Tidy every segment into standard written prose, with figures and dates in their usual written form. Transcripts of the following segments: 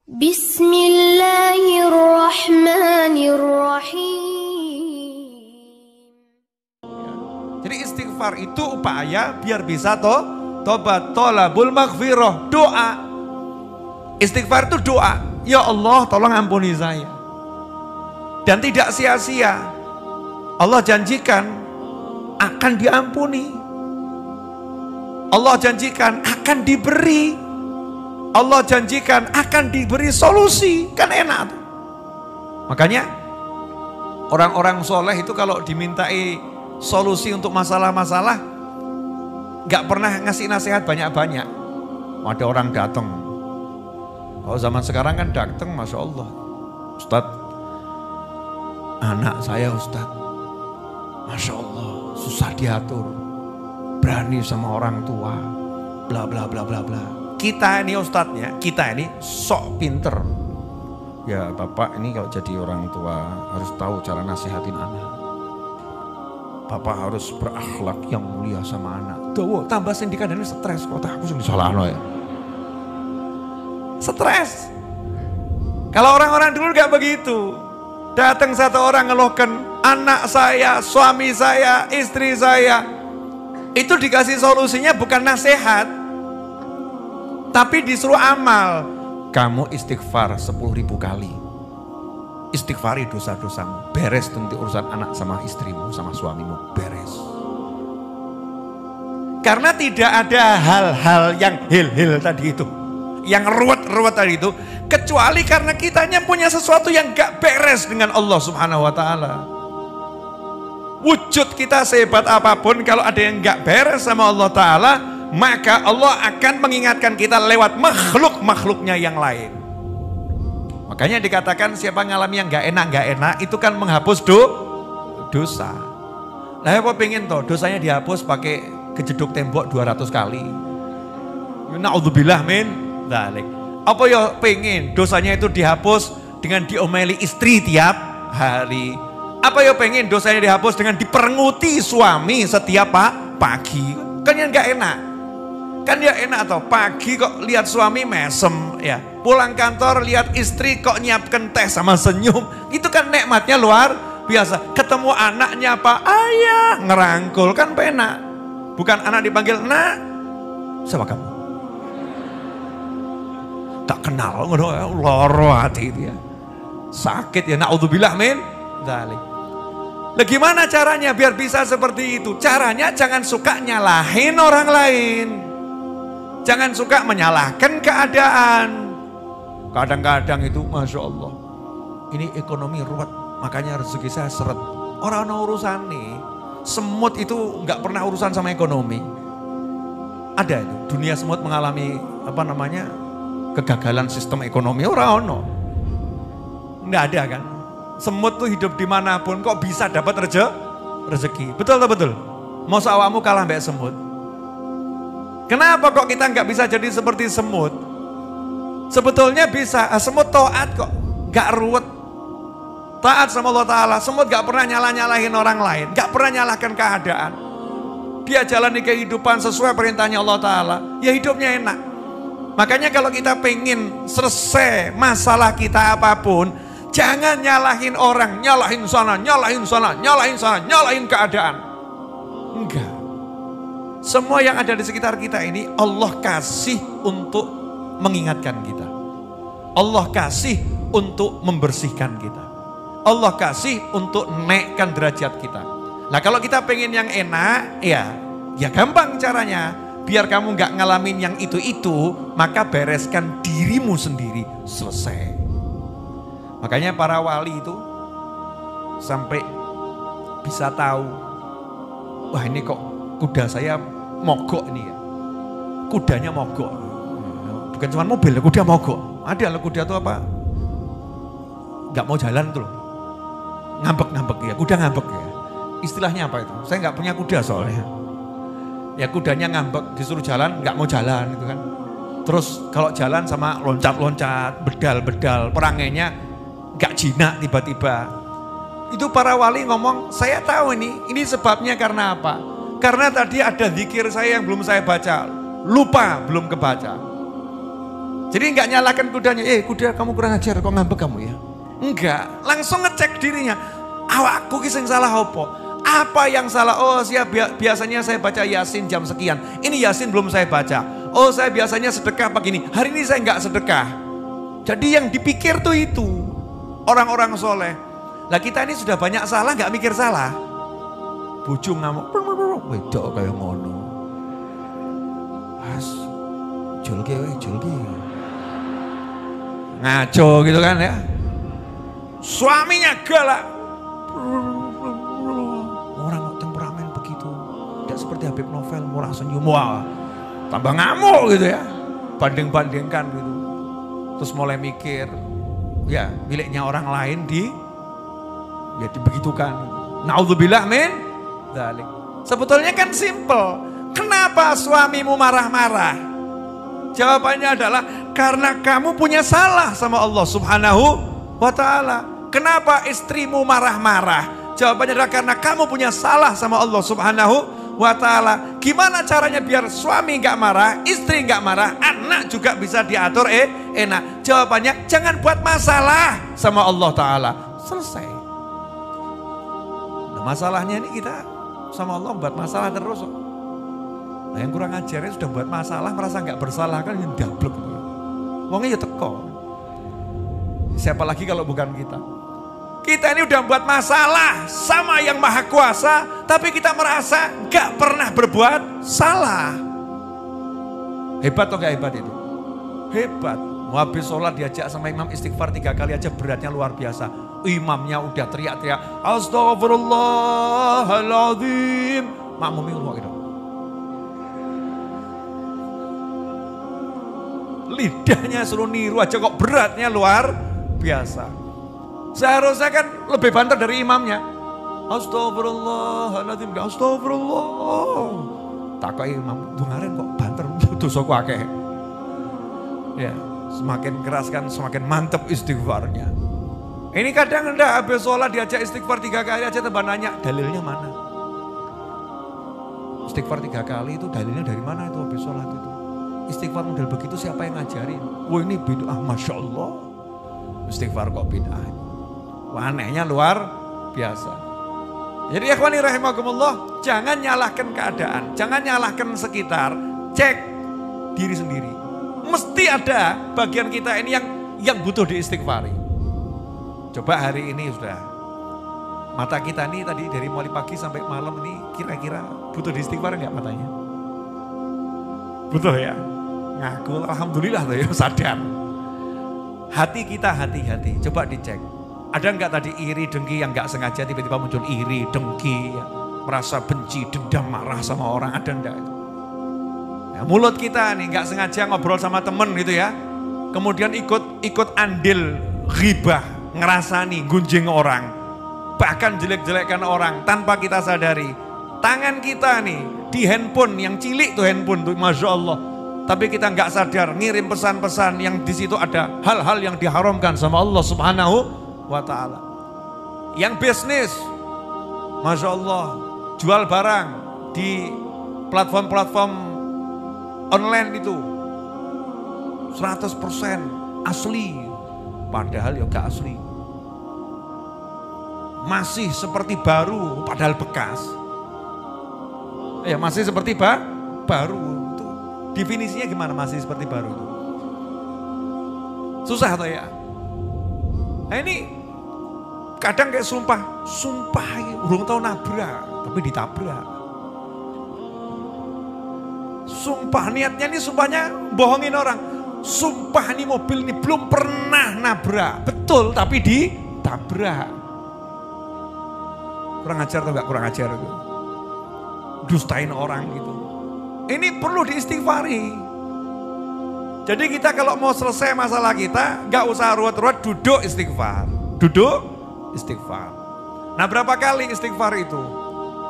Bismillahirrahmanirrahim. Jadi istighfar itu upaya biar bisa tobat, tolabul maghfirah, doa. Istighfar itu doa. Ya Allah, tolong ampuni saya. Dan tidak sia-sia. Allah janjikan akan diampuni. Allah janjikan akan diberi. Allah janjikan akan diberi solusi. Kan enak tuh. Makanya orang-orang soleh itu kalau dimintai solusi untuk masalah-masalah gak pernah ngasih nasihat banyak-banyak. Ada orang datang. Oh zaman sekarang kan datang, Masya Allah. Ustadz, anak saya Ustadz, Masya Allah susah diatur, berani sama orang tua, bla bla bla bla bla. Kita ini ustadznya, kita ini sok pinter. Ya bapak ini kalau jadi orang tua harus tahu cara nasihatin anak. Bapak harus berakhlak yang mulia sama anak. Tuh tambah sindikan ini stres kok, aku sendiri salah ya. Stres. Kalau orang-orang dulu gak begitu. Datang satu orang ngeluhkan anak saya, suami saya, istri saya. Itu dikasih solusinya bukan nasihat, tapi disuruh amal. Kamu istighfar 10.000 kali. Istighfari dosa-dosamu. Beres nanti urusan anak sama istrimu, sama suamimu. Beres. Karena tidak ada hal-hal yang hil-hil tadi itu, yang ruwet-ruwet tadi itu, kecuali karena kitanya punya sesuatu yang gak beres dengan Allah Subhanahu wa Ta'ala. Wujud kita sehebat apapun, kalau ada yang gak beres sama Allah Ta'ala, maka Allah akan mengingatkan kita lewat makhluk-makhluknya yang lain. Makanya dikatakan siapa ngalami yang gak enak itu kan menghapus dosa. Nah apa pengen toh dosanya dihapus pakai kejeduk tembok 200 kali. Na'udzubillah min dzalik. Apa ya pengen dosanya itu dihapus dengan diomeli istri tiap hari. Apa ya pengen dosanya dihapus dengan diperenguti suami setiap pagi. Kan yang gak enak. Kan ya enak toh pagi kok lihat suami mesem ya. Pulang kantor lihat istri kok nyiapkan teh sama senyum. Itu kan nikmatnya luar biasa. Ketemu anaknya apa? Ayah ngerangkul kan penak. Bukan anak dipanggil nak. Siapa kamu? Tak kenal, loro hati itu ya. Sakit ya, na'udzubillah min dzalik. Lah gimana caranya biar bisa seperti itu? Caranya jangan suka nyalahin orang lain. Jangan suka menyalahkan keadaan. Kadang-kadang itu Masya Allah, ini ekonomi ruwet, makanya rezeki saya seret. Orang-orang urusan nih, semut itu nggak pernah urusan sama ekonomi. Ada itu, dunia semut mengalami apa namanya, kegagalan sistem ekonomi, orang-orang nggak ada kan. Semut tuh hidup dimanapun kok bisa dapat rezeki. Betul atau betul? Mau awakmu kalah mbak semut. Kenapa kok kita nggak bisa jadi seperti semut? Sebetulnya bisa, semut taat kok, nggak ruwet. Taat sama Allah Ta'ala, semut gak pernah nyalah-nyalahin orang lain, gak pernah nyalahkan keadaan. Dia jalani kehidupan sesuai perintahnya Allah Ta'ala, ya hidupnya enak. Makanya kalau kita pengen selesai masalah kita apapun, jangan nyalahin orang, nyalahin sana, nyalahin sana, nyalahin sana, nyalahin keadaan. Enggak. Semua yang ada di sekitar kita ini Allah kasih untuk mengingatkan kita. Allah kasih untuk membersihkan kita. Allah kasih untuk naikkan derajat kita. Nah kalau kita pengen yang enak, ya gampang caranya. Biar kamu nggak ngalamin yang itu, maka bereskan dirimu sendiri, selesai. Makanya para wali itu sampai bisa tahu, wah ini kok kuda saya mogok nih ya. Kudanya mogok. Bukan cuma mobil, kuda mogok. Ada kuda itu apa? Nggak mau jalan tuh. Ngambek-ngambek ya, kuda ngambek ya. Istilahnya apa itu? Saya nggak punya kuda soalnya. Ya kudanya ngambek, disuruh jalan, nggak mau jalan gitu kan. Terus kalau jalan sama loncat-loncat, bedal-bedal, perangainya nggak jinak tiba-tiba. Itu para wali ngomong, saya tahu ini sebabnya karena apa? Karena tadi ada zikir saya yang belum saya baca, lupa belum kebaca. Jadi enggak nyalakan kudanya, kuda kamu kurang ajar, kok ngambek kamu ya. Enggak, langsung ngecek dirinya. Awakku ki sing salah apa? Apa yang salah? Oh, biasanya saya baca Yasin jam sekian. Ini Yasin belum saya baca. Oh, saya biasanya sedekah begini. Hari ini saya enggak sedekah. Jadi yang dipikir tuh itu orang-orang soleh. Lah kita ini sudah banyak salah, enggak mikir salah. Bojo ngamuk, wedok kayak ngono. As, julke. Ngaco gitu kan ya. Suaminya galak. Orang temperamen begitu. Tidak seperti Habib Novel, murah senyum. Wah, tambah ngamuk gitu ya. Banding-bandingkan gitu. Terus mulai mikir, ya miliknya orang lain dibegitukan. Naudzubillah min dzalik. Sebetulnya kan simple. Kenapa suamimu marah-marah? Jawabannya adalah karena kamu punya salah sama Allah Subhanahu wa ta'ala. Kenapa istrimu marah-marah? Jawabannya adalah karena kamu punya salah sama Allah Subhanahu wa ta'ala. Gimana caranya biar suami gak marah, istri gak marah, anak juga bisa diatur enak? Jawabannya jangan buat masalah sama Allah ta'ala. Selesai. Nah, masalahnya ini kita sama Allah buat masalah terus. Nah, yang kurang ajarnya sudah buat masalah, merasa gak bersalah kan yang dablek. Wongnya ya teko. Siapa lagi kalau bukan kita? Kita ini udah buat masalah sama yang maha kuasa, tapi kita merasa gak pernah berbuat salah. Hebat atau gak hebat itu? Hebat. Mau habis sholat diajak sama imam istighfar 3 kali aja beratnya luar biasa. Imamnya udah teriak-teriak, Astaghfirullahaladzim. Makmumnya ngomong gitu. Lidahnya suruh niru aja kok beratnya luar biasa. Seharusnya kan lebih banter dari imamnya. Astagfirullahaladzim, astagfirullah. Takai imam, dungaren kok banter, dosaku akeh. Ya, semakin keras kan semakin mantep istighfarnya. Ini kadang enggak habis sholat diajak istighfar 3 kali aja tambah nanya, dalilnya mana? Istighfar 3 kali itu dalilnya dari mana itu habis sholat itu? Istighfar model begitu siapa yang ngajarin? Wah ini bid'ah, Masya Allah. Istighfar kok bid'ah. Wah, anehnya luar biasa. Jadi ikhwani rahimakumullah, jangan nyalahkan keadaan, jangan nyalahkan sekitar, cek diri sendiri. Mesti ada bagian kita ini yang butuh diistighfari. Coba hari ini sudah, mata kita ini tadi dari mulai pagi sampai malam ini kira-kira butuh diistighfar enggak matanya? Butuh ya? Ngaku alhamdulillah tuh ya sadar. Hati kita hati-hati, coba dicek. Ada enggak tadi iri, dengki yang enggak sengaja tiba-tiba muncul iri, dengki, ya, merasa benci, dendam, marah sama orang, ada enggak itu? Ya, mulut kita nih enggak sengaja ngobrol sama temen gitu ya. Kemudian ikut andil ghibah, ngerasani, gunjing orang. Bahkan jelek-jelekkan orang tanpa kita sadari. Tangan kita nih di handphone yang cilik tuh handphone tuh Masya Allah. Tapi kita nggak sadar ngirim pesan-pesan yang di situ ada hal-hal yang diharamkan sama Allah Subhanahu wa ta'ala. Yang bisnis, Masya Allah, jual barang di platform-platform online itu 100% asli, padahal ya gak asli. Masih seperti baru, padahal bekas. Ya masih seperti baru. Itu definisinya gimana masih seperti baru itu? Susah atau ya? Nah ini kadang kayak sumpah belum tahu nabrak, tapi ditabrak. Sumpah niatnya ini sumpahnya bohongin orang. Sumpah ini mobil ini belum pernah nabrak, betul tapi ditabrak. Kurang ajar atau enggak kurang ajar itu? Dustain orang gitu. Ini perlu diistighfari. Jadi kita kalau mau selesai masalah kita, gak usah ruwet-ruwet, duduk istighfar. Duduk istighfar. Nah berapa kali istighfar itu?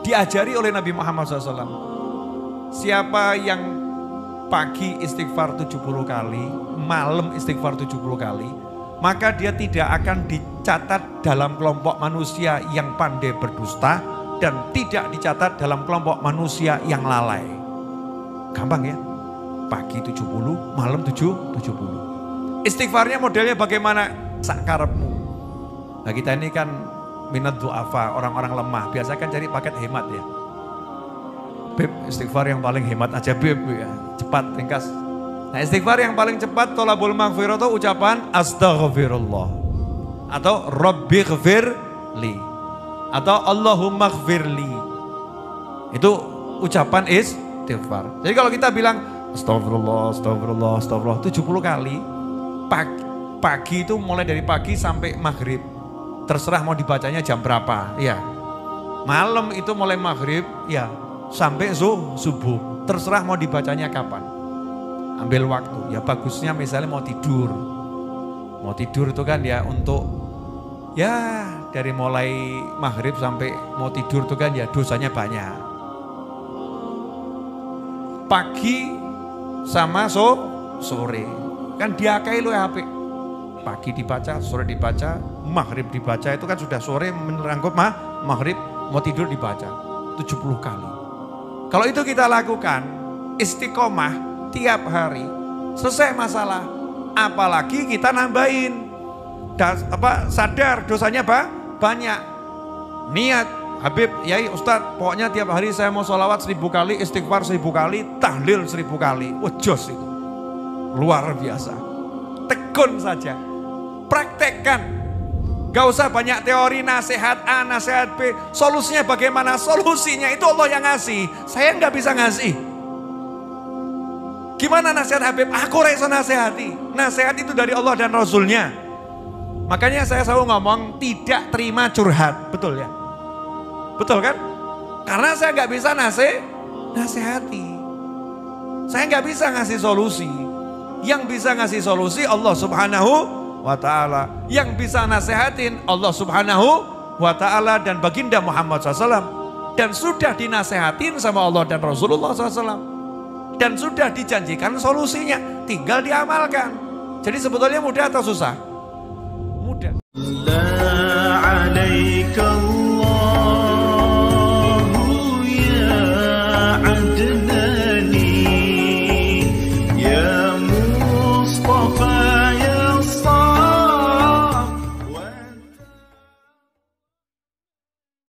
Diajari oleh Nabi Muhammad SAW. Siapa yang pagi istighfar 70 kali, malam istighfar 70 kali, maka dia tidak akan dicatat dalam kelompok manusia yang pandai berdusta dan tidak dicatat dalam kelompok manusia yang lalai. Gampang ya? Pagi 70, malam 70. Istighfarnya modelnya bagaimana? Sakarepmu. Nah kita ini kan minat du'afa, orang-orang lemah. Biasa kan cari paket hemat ya. Beb, istighfar yang paling hemat aja Beb ya. Cepat, ringkas. Nah istighfar yang paling cepat tolabul maghfirah itu ucapan astaghfirullah. Atau rabbighfirli. Atau Allahumma ghfirli. Itu ucapan istighfar. Jadi kalau kita bilang astagfirullah, astagfirullah, astagfirullah 70 kali. Pagi itu mulai dari pagi sampai maghrib. Terserah mau dibacanya jam berapa, ya. Malam itu mulai maghrib, ya, sampai subuh. Terserah mau dibacanya kapan. Ambil waktu, ya bagusnya misalnya mau tidur. Mau tidur itu kan ya untuk, ya dari mulai maghrib sampai mau tidur itu kan ya dosanya banyak. Pagi sama sore, kan diakai lo ya HP. Pagi dibaca, sore dibaca, maghrib dibaca, itu kan sudah sore menerangkup maghrib, mau tidur dibaca 70 kali. Kalau itu kita lakukan istiqomah tiap hari, selesai masalah. Apalagi kita nambahin, sadar dosanya banyak. Niat, Habib, Yai, Ustadz, pokoknya tiap hari saya mau sholawat 1000 kali, istighfar 1000 kali, tahlil 1000 kali. Jos itu, luar biasa. Tekun saja. Praktekkan, gak usah banyak teori, nasihat A, nasihat B. Solusinya bagaimana? Solusinya itu Allah yang ngasih. Saya gak bisa ngasih. Gimana nasihat Habib? Aku rasa nasihati. Nasihat itu dari Allah dan Rasulnya. Makanya saya selalu ngomong tidak terima curhat. Betul ya? Betul kan? Karena saya gak bisa nasihati. Saya gak bisa ngasih solusi. Yang bisa ngasih solusi Allah Subhanahu wa ta'ala. Yang bisa nasihatin Allah Subhanahu wa ta'ala dan baginda Muhammad SAW. Dan sudah dinasehatin sama Allah dan Rasulullah SAW. Dan sudah dijanjikan solusinya, tinggal diamalkan. Jadi sebetulnya mudah atau susah? Mudah.